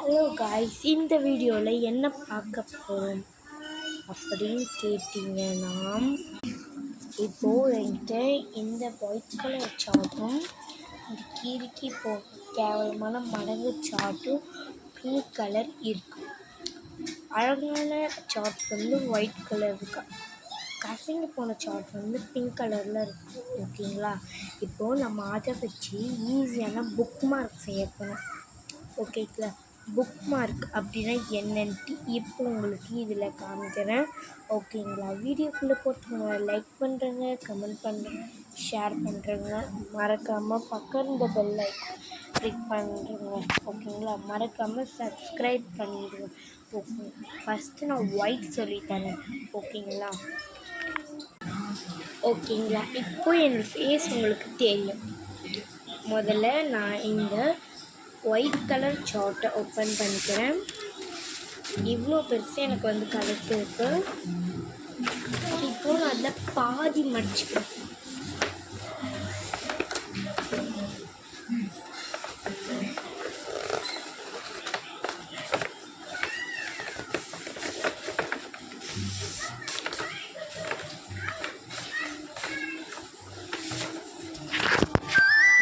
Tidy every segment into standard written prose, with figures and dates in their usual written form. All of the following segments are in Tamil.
ஹலோ காய்ஸ், இந்த வீடியோவில் என்ன பார்க்க போகிறோம் அப்படின்னு கேட்டிங்கன்னா, இப்போது என்கிட்ட இந்த ஒயிட் கலர் சார்ட்டும் இந்த கீரிக்கி கேவலமான மடங்கு சார்ட்டும் பிங்க் கலர் இருக்குது. அழகான சார்ட் வந்து ஒயிட் கலர் இருக்கா, கசங்கி போன சார்ட் வந்து பிங்க் கலரில் இருக்குது. ஓகேங்களா, இப்போது நம்ம அதை வச்சு ஈஸியான புக் மார்க் செய்ய போகிறோம். ஓகேங்களா, புக் மார்க் அப்படின்னா என்னன்ட்டு இப்போ உங்களுக்கு இதில் காமிக்கிறேன். ஓகேங்களா, வீடியோக்குள்ளே போட்டுருங்க, லைக் பண்ணுறேங்க, கமெண்ட் பண்ணுறேங்க, ஷேர் பண்ணுறேங்க, மறக்காமல் பக்கம் இந்த பெல் ஐக்கான் கிளிக் பண்ணுறேங்க. ஓகேங்களா, மறக்காமல் சப்ஸ்கிரைப் பண்ணிடுங்க. ஓகே, ஃபஸ்ட்டு நான் ஒயிட் சொல்லித்தரேன். ஓகேங்களா, இப்போ என் ஃபேஸ் உங்களுக்கு தெரியும். முதல்ல நான் இந்த ஒயிட் கலர் சார்ட்டை ஓப்பன் பண்ணிக்கிறேன். இவ்வளோ பெருசு எனக்கு வந்து கிடைச்சிருக்கு. இப்போது நான் அதில் பாதி மடிச்சுக்கிறேன்.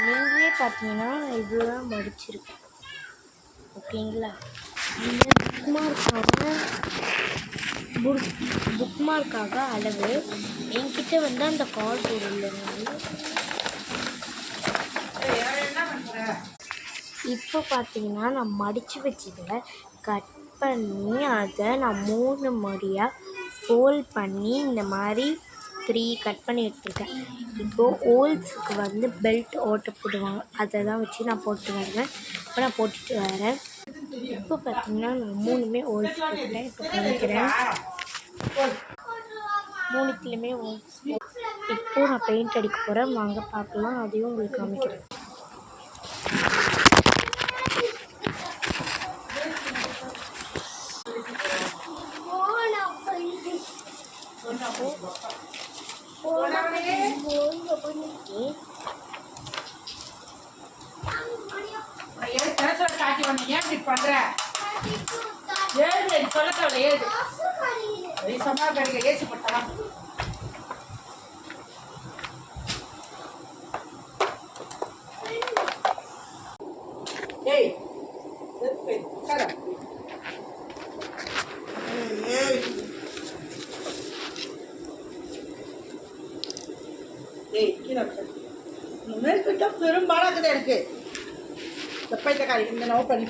நீங்களே பார்த்தீங்கன்னா இதுதான் மடிச்சிருக்கேன். ஓகேங்களா, இந்த புக் மார்க்காக அளவு என்கிட்ட வந்து அந்த கார்ட்போர்டு இல்லைங்க. இப்போ பார்த்தீங்கன்னா நான் மடித்து வச்சதை கட் பண்ணி அதை நான் 3 மடியாக ஃபோல்ட் பண்ணி இந்த மாதிரி 3 கட் பண்ணி எடுத்துருக்கேன். இப்போது ஹோல்ஸுக்கு வந்து பெல்ட் ஓட்ட போடுவாங்க, அதை தான் வச்சு நான் போட்டு வருவேன். இப்போ நான் போட்டுட்டு வரேன். இப்போ பார்த்தீங்கன்னா நான் 3மே ஹோல்ஸ் போட்டுட்டேன். இப்போ காமிக்கிறேன், 3த்துலேயுமே ஹோல்ஸ். இப்போது நான் பெயிண்ட் அடிக்க போகிறேன், வாங்க பார்க்கலாம். அதையும் உங்களுக்கு காமிக்கிறேன். பெரும்பாலாக்குதான் இருக்கு. இந்த நோ பண்ணி